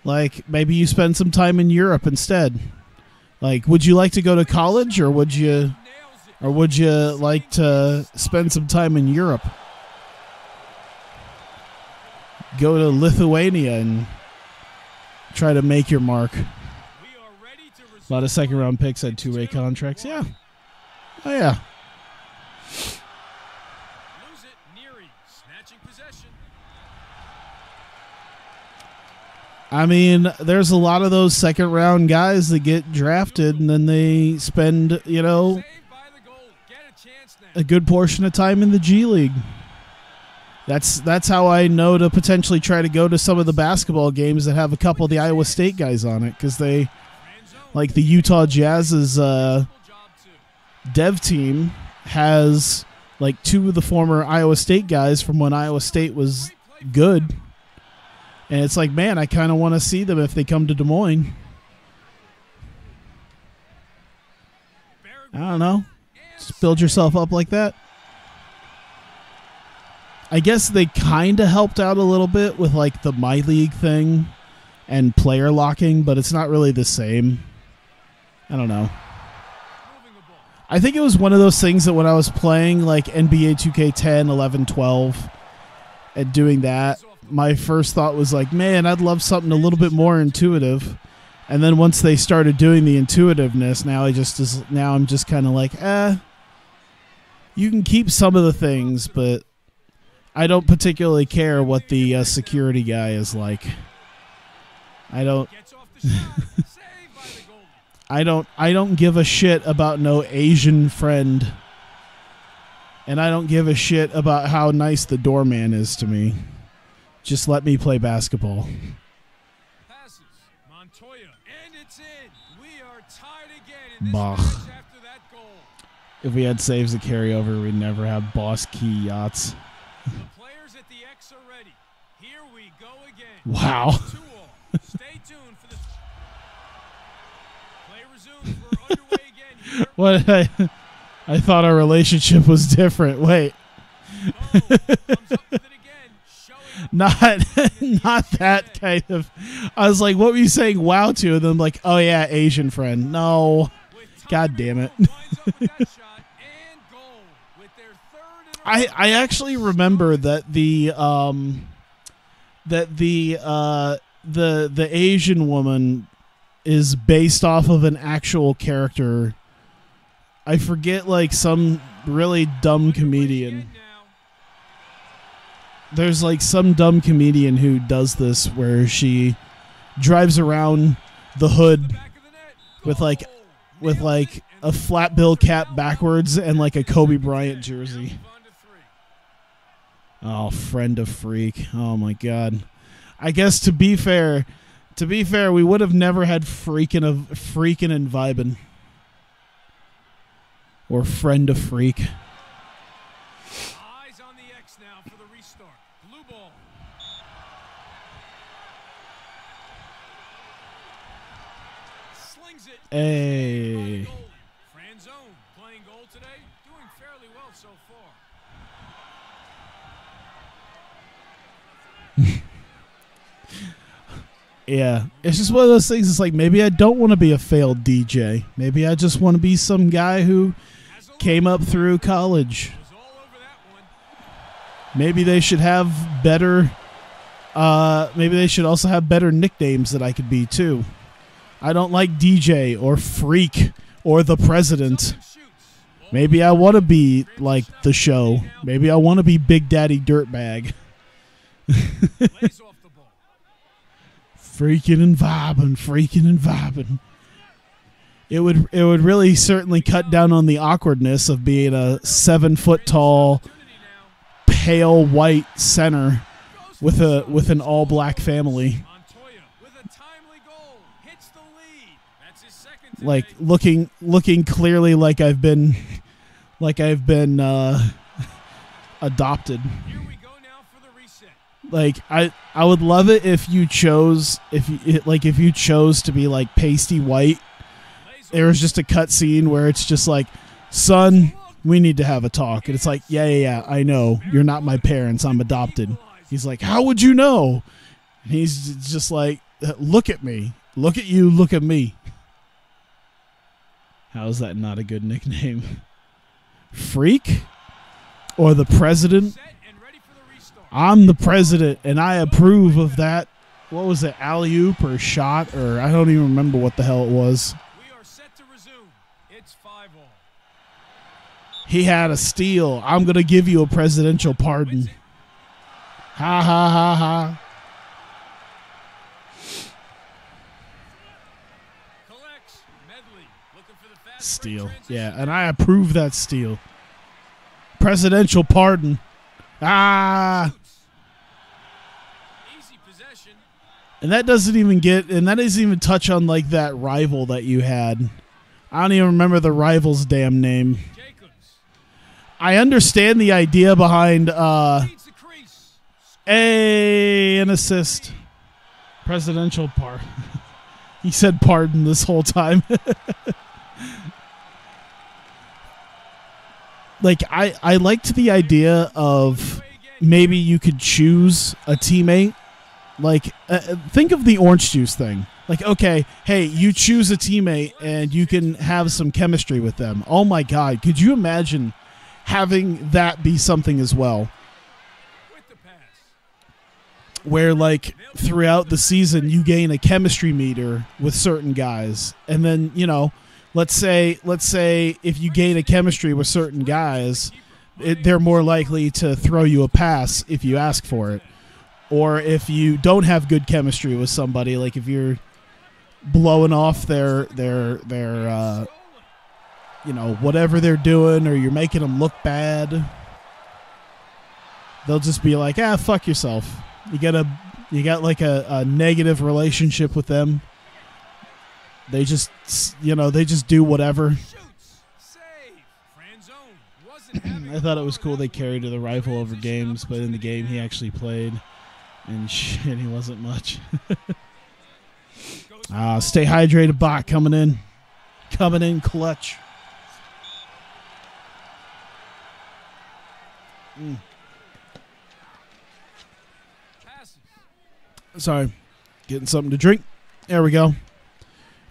like maybe you spend some time in Europe instead. Like, would you like to go to college, or would you like to spend some time in Europe? Go to Lithuania and try to make your mark. A lot of second-round picks had two-way contracts. Yeah. Oh, yeah. I mean, there's a lot of those second-round guys that get drafted, and then they spend, a good portion of time in the G League. That's how I know to potentially try to go to some of the basketball games that have a couple of the Iowa State guys on it, because they, like the Utah Jazz's dev team has like 2 of the former Iowa State guys from when Iowa State was good. And it's like, man, I kind of want to see them if they come to Des Moines. I don't know. Just build yourself up like that. I guess they kind of helped out a little bit with like the My League thing and player locking, but it's not really the same. I don't know. I think it was one of those things that when I was playing like NBA 2K10, 11, 12 and doing that, my first thought was like, man, I'd love something a little bit more intuitive. And then once they started doing the intuitiveness, now I'm just kind of like, you can keep some of the things, but I don't particularly care what the security guy is like. I don't I don't give a shit about no Asian friend. And I don't give a shit about how nice the doorman is to me. Just let me play basketball. Passes. Montoya, and it's in. We are tied again in this Bah. match after that goal. If we had saves to carry over, we'd never have boss key yachts. The players at the X are ready. Here we go again. Wow. 2-all. Stay tuned for this. Play resumes. We're underway again here. What? I thought our relationship was different. Wait. Bo comes up with it again. Showing Not that kind of. I was like, what were you saying wow to? And then I'm like, oh yeah, Asian friend. No. God damn it. I actually remember that the Asian woman is based off of an actual character. I forget, like some really dumb comedian. There's like some dumb comedian who does this where she drives around the hood with like a flat bill cap backwards and like a Kobe Bryant jersey. Oh, friend of freak. Oh my god. I guess to be fair, we would have never had freaking and vibin'. Or friend of freak. Eyes on the X now for the restart. Blue ball. Slings it. Hey. Franzone playing goal today, doing fairly well so far. Yeah, it's just one of those things. It's like, maybe I don't want to be a failed DJ. Maybe I just want to be some guy who came up through college. Was all over that one. Maybe they should have better. Maybe they should also have better nicknames that I could be too. I don't like DJ or Freak or the President. Maybe I want to be like the show. Maybe I want to be Big Daddy Dirtbag. Lays off the ball. Freaking and vibing. It would really certainly cut down on the awkwardness of being a 7-foot tall, pale white center with an all black family. Montoya with a timely goal hits the lead. That's his second today. Like looking clearly like I've been adopted. Here we go now for the reset. Like I would love it if you chose to be like pasty white. There was just a cut scene where it's just like, son, we need to have a talk. And it's like, yeah, I know. You're not my parents. I'm adopted. He's like, how would you know? And he's just like, look at me. Look at you. Look at me. How is that not a good nickname? Freak? Or the President? Set and ready for the restart. I'm the President, and I approve of that. What was it? Alley-oop or shot? Or I don't even remember what the hell it was. We are set to resume. It's 5-all. He had a steal. I'm going to give you a presidential pardon. Ha, ha, ha, ha. Collects. Medley looking for the fast Steal. break transition. Yeah, and I approve that steal. Presidential pardon. Ah. Easy possession. And that doesn't even touch on like that rival that you had. I don't even remember the rival's damn name. Jacobs. I understand the idea behind Leads the crease. an assist. Presidential par. He said pardon this whole time. Like I liked the idea of maybe you could choose a teammate. Like think of the orange juice thing. Like, okay, hey, you choose a teammate and you can have some chemistry with them. Oh my God, could you imagine having that be something as well? With the pass. Where like throughout the season you gain a chemistry meter with certain guys, and then let's say if you gain a chemistry with certain guys, they're more likely to throw you a pass if you ask for it. Or if you don't have good chemistry with somebody, like if you're blowing off their whatever they're doing, or you're making them look bad, they'll just be like, fuck yourself. You got like a negative relationship with them. They just do whatever. I thought it was cool they carried the rifle over games, but in the game he actually played, and shit, he wasn't much. Stay hydrated, Bach, coming in clutch. Sorry, getting something to drink. There we go.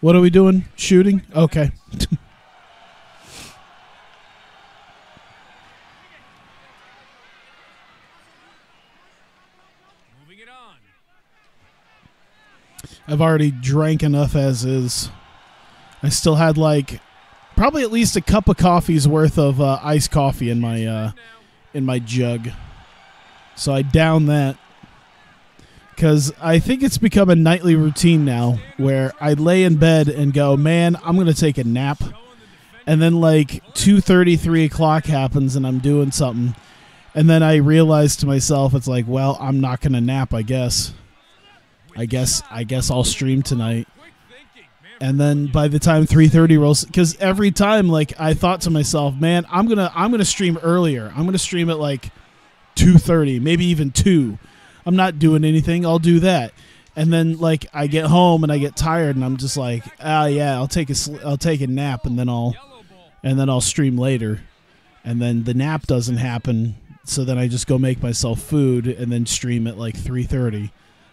What are we doing? Shooting? Okay. Moving it on. I've already drank enough as is. I still had like probably at least a cup of coffee's worth of iced coffee in my jug. So I downed that. Because I think it's become a nightly routine now where I lay in bed and go, man, I'm going to take a nap. And then like 2:30, 3 o'clock happens and I'm doing something. And then I realize to myself, it's like, well, I'm not going to nap, I guess. I guess I'll stream tonight. And then by the time 3:30 rolls, because every time like I thought to myself, man, I'm gonna stream earlier. I'm going to stream at like 2:30, maybe even 2. I'm not doing anything. I'll do that. And then like I get home and I get tired and I'm just like, yeah, I'll take a nap and then I'll stream later. And then the nap doesn't happen, so then I just go make myself food and then stream at like 3:30.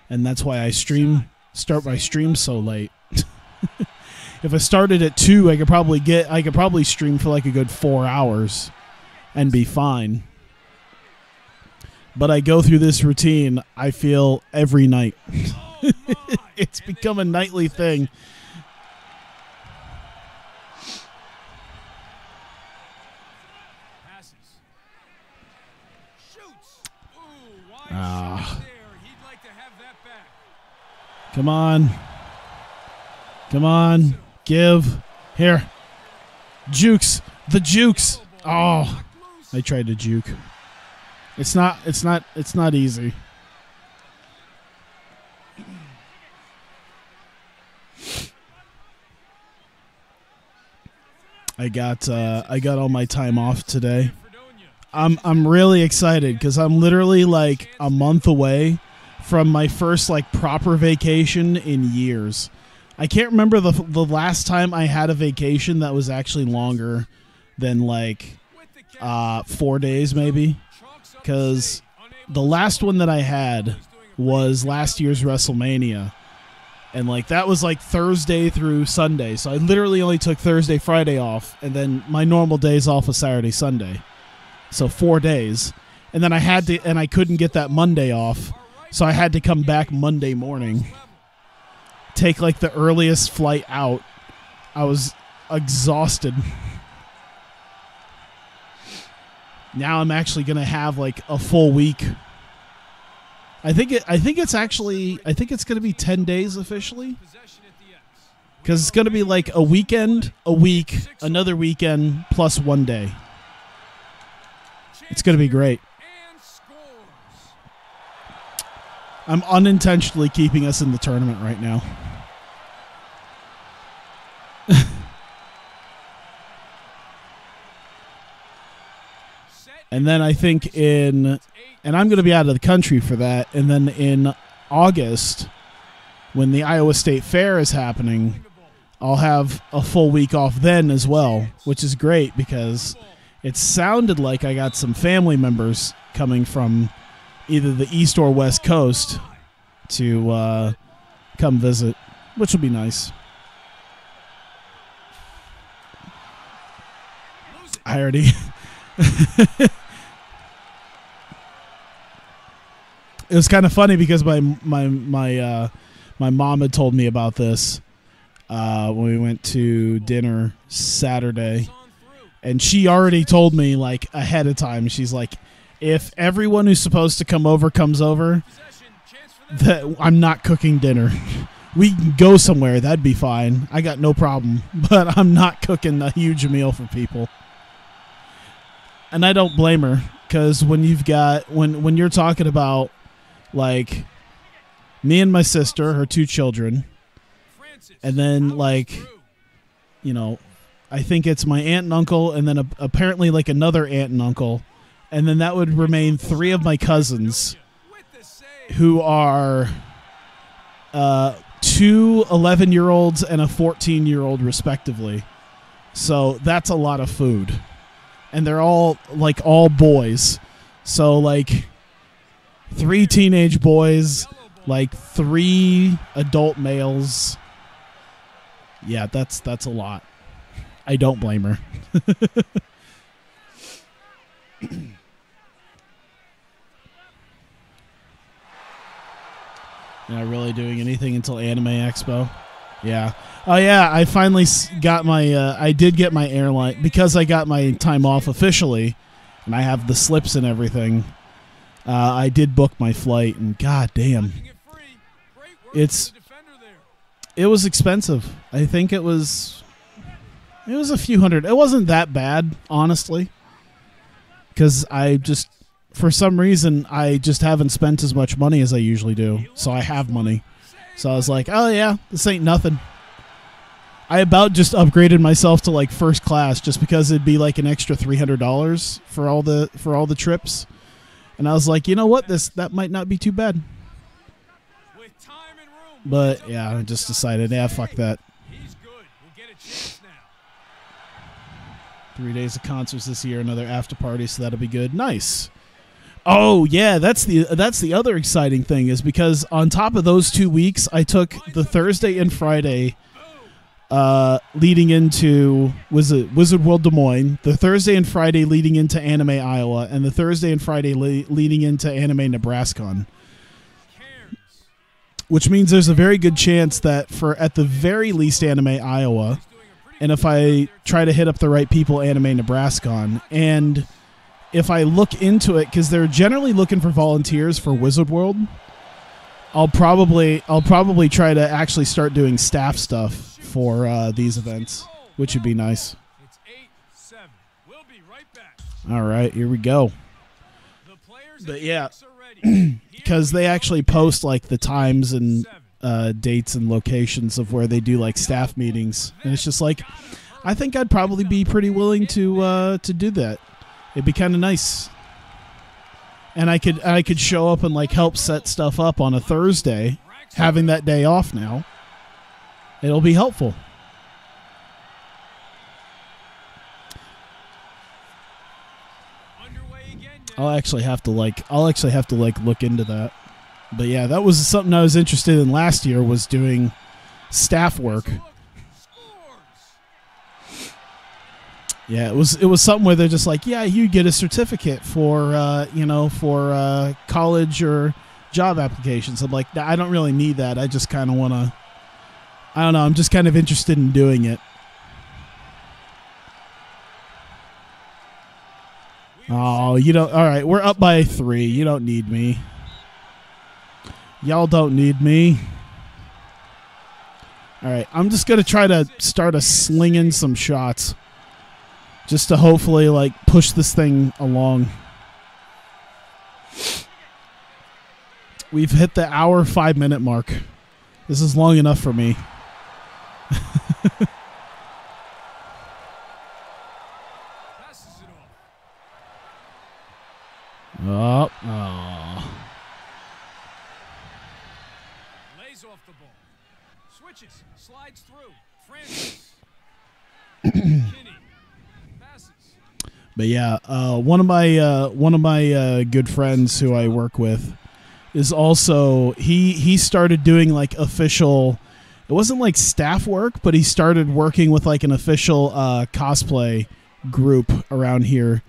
And that's why I start my stream so late. If I started at 2, I could probably stream for like a good 4 hours and be fine. But I go through this routine, I feel, every night. It's become a nightly thing. Come on. Come on. Give. Here. Jukes. The jukes. Oh, I tried to juke. It's not easy. I got all my time off today. I'm really excited because I'm literally like a month away from my first like proper vacation in years. I can't remember the last time I had a vacation that was actually longer than like 4 days maybe. Because the last one that I had was last year's WrestleMania. And like that was like Thursday through Sunday. So I literally only took Thursday, Friday off. And then my normal days off was Saturday, Sunday. So 4 days. And then I couldn't get that Monday off. So I had to come back Monday morning. Take like the earliest flight out. I was exhausted. Now I'm actually going to have like a full week. I think it's going to be 10 days officially. Cuz it's going to be like a weekend, a week, another weekend plus 1 day. It's going to be great. I'm unintentionally keeping us in the tournament right now. And then I think and I'm going to be out of the country for that. And then in August, when the Iowa State Fair is happening, I'll have a full week off then as well, which is great because it sounded like I got some family members coming from either the East or West Coast to come visit, which will be nice. I already... It was kind of funny because my mom had told me about this when we went to dinner Saturday, and she already told me like ahead of time. She's like, if everyone who's supposed to come over comes over, that I'm not cooking dinner. We can go somewhere, that'd be fine. I got no problem, but I'm not cooking a huge meal for people. And I don't blame her, because when you've got when you're talking about like me and my sister, her 2 children, and then like, you know, I think it's my aunt and uncle, and then apparently like another aunt and uncle, and then that would remain 3 of my cousins, who are 2 11-year-olds and a 14-year-old respectively. So that's a lot of food, and they're all boys. So like 3 teenage boys, like 3 adult males. Yeah, that's a lot. I don't blame her. Not really doing anything until Anime Expo. Yeah. Oh yeah, I finally got my I did get my airline because I got my time off officially and I have the slips and everything. I did book my flight, and god damn, it was expensive. I think it was a few hundred. It wasn't that bad, honestly, because for some reason I just haven't spent as much money as I usually do, so I have money. So I was like, oh yeah, this ain't nothing. I about just upgraded myself to like first class just because it'd be like an extra $300 for all the trips. And I was like, you know what? That might not be too bad. But yeah, I just decided, fuck that. 3 days of concerts this year, another after party, so that'll be good. Nice. Oh yeah, that's the other exciting thing, is because on top of those 2 weeks, I took the Thursday and Friday leading into Wizard World Des Moines, the Thursday and Friday leading into Anime Iowa, and the Thursday and Friday leading into Anime Nebraska. Which means there's a very good chance that for at the very least Anime Iowa, and if I try to hit up the right people, Anime Nebraska, and if I look into it, because they're generally looking for volunteers for Wizard World, I'll probably try to actually start doing staff stuff for these events, which would be nice. All right, here we go. But yeah, because they actually post like the times and dates and locations of where they do like staff meetings, and it's just like, I think I'd probably be pretty willing to do that. It'd be kind of nice, and I could show up and like help set stuff up on a Thursday, having that day off now. It'll be helpful. I'll actually have to look into that. But yeah, that was something I was interested in last year, was doing staff work. Yeah, it was something where they're just like, yeah, you get a certificate for college or job applications. I'm like, I don't really need that. I just kind of want to, I don't know, I'm just kind of interested in doing it. Oh, you don't. All right, we're up by 3. You don't need me. Y'all don't need me. All right, I'm just going to try to start slinging some shots just to hopefully like push this thing along. We've hit the hour 5-minute mark. This is long enough for me. Passes it Oh. off. Lays off the ball. Switches. Slides through. Francis. Kinney. Passes. But yeah, one of my good friends who I work with is also he started doing like official. It wasn't like staff work, but he started working with like an official cosplay group around here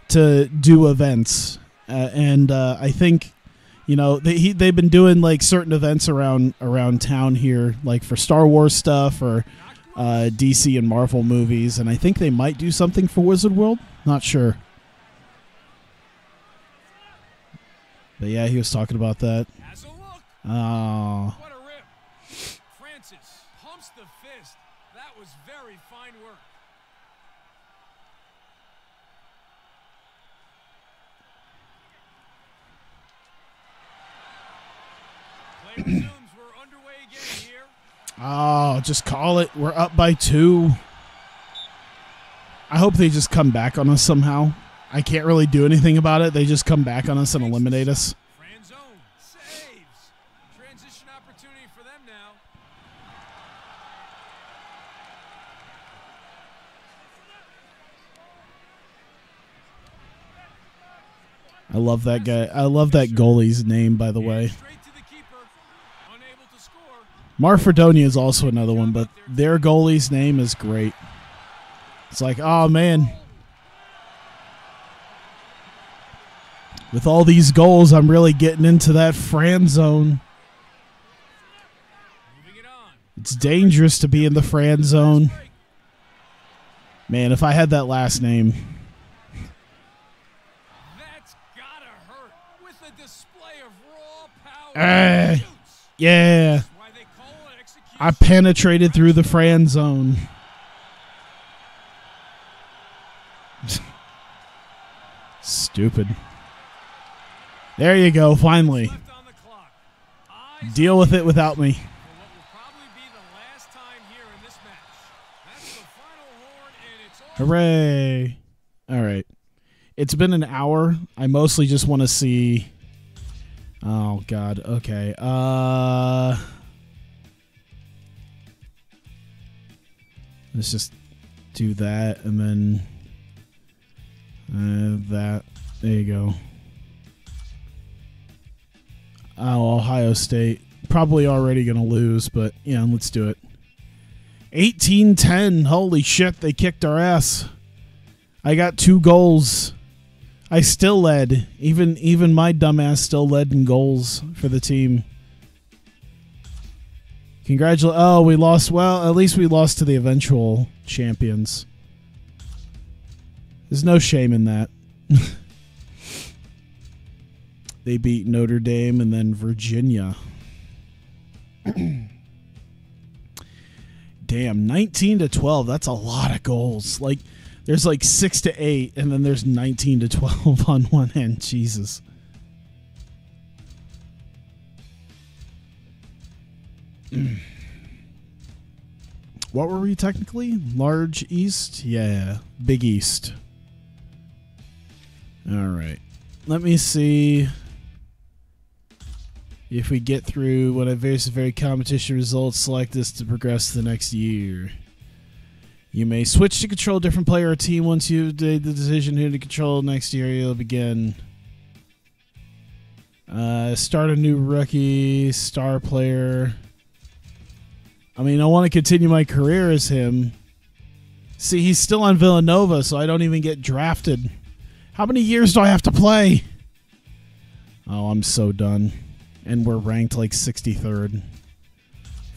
to do events, and I think, you know, they've been doing like certain events around town here, like for Star Wars stuff or DC and Marvel movies, and I think they might do something for Wizard World. Not sure. But yeah, he was talking about that. Has a look. Oh. What a rip. Francis pumps the fist. That was very fine work. Play resumes. We're underway again here. Oh, just call it. We're up by 2. I hope they just come back on us somehow. I can't really do anything about it. They just come back on us and eliminate us. Fran zone. Saves. Transition opportunity for them now. I love that guy. I love that goalie's name, by the way. Straight to the keeper. Unable to score. Marfredonia is also another one, but their goalie's name is great. It's like, oh man, with all these goals, I'm really getting into that Fran zone. Moving it on. It's dangerous to be in the Fran zone. Man, if I had that last name. That's gotta hurt with a display of raw power. Yeah. That's why they call it execution. I penetrated through the Fran zone. Stupid. There you go, finally. Left on the clock. Eyes Deal with it without me. for what will probably be the last time here in this match. That's the final horn, and it's all. Hooray. All right. It's been an hour. I mostly just want to see. Oh, God. Okay. Let's just do that and then that. There you go. Oh, Ohio State. Probably already going to lose, but yeah, let's do it. 18-10. Holy shit, they kicked our ass. I got 2 goals. I still led. Even my dumbass still led in goals for the team. Congratulations. Oh, we lost. Well, at least we lost to the eventual champions. There's no shame in that. They beat Notre Dame and then Virginia. Damn, 19-12. That's a lot of goals. Like, there's like 6-8, and then there's 19-12 on one end. Jesus. What were we technically? Large East? Yeah, Big East. All right. Let me see if we get through one of various competition results. Select this to progress to the next year. You may switch to control a different player or team once you've made the decision who to control next year. You'll begin. Start a new rookie, star player. I mean, I want to continue my career as him. See, he's still on Villanova, so I don't even get drafted. How many years do I have to play? Oh, I'm so done. And we're ranked like 63rd.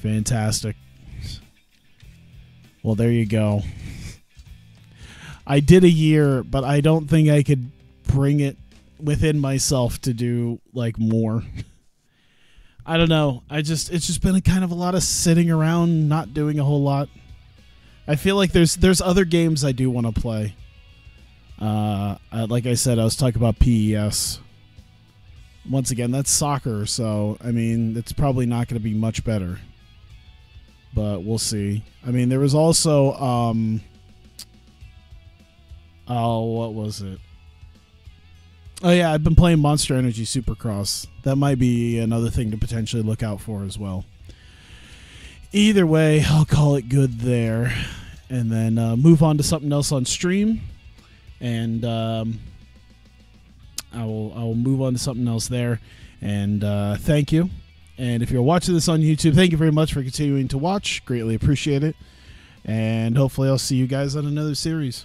Fantastic. Well, there you go. I did a year, but I don't think I could bring it within myself to do like more. I don't know. It's just been a kind of a lot of sitting around, not doing a whole lot. I feel like there's other games I do want to play. Like I said, I was talking about PES. once again, that's soccer, so, I mean, it's probably not going to be much better. But we'll see. I mean, there was also, what was it? Oh, yeah, I've been playing Monster Energy Supercross. That might be another thing to potentially look out for as well. Either way, I'll call it good there. And then move on to something else on stream. And I will move on to something else there. And thank you. And if you're watching this on YouTube, thank you very much for continuing to watch. Greatly appreciate it. And hopefully I'll see you guys on another series.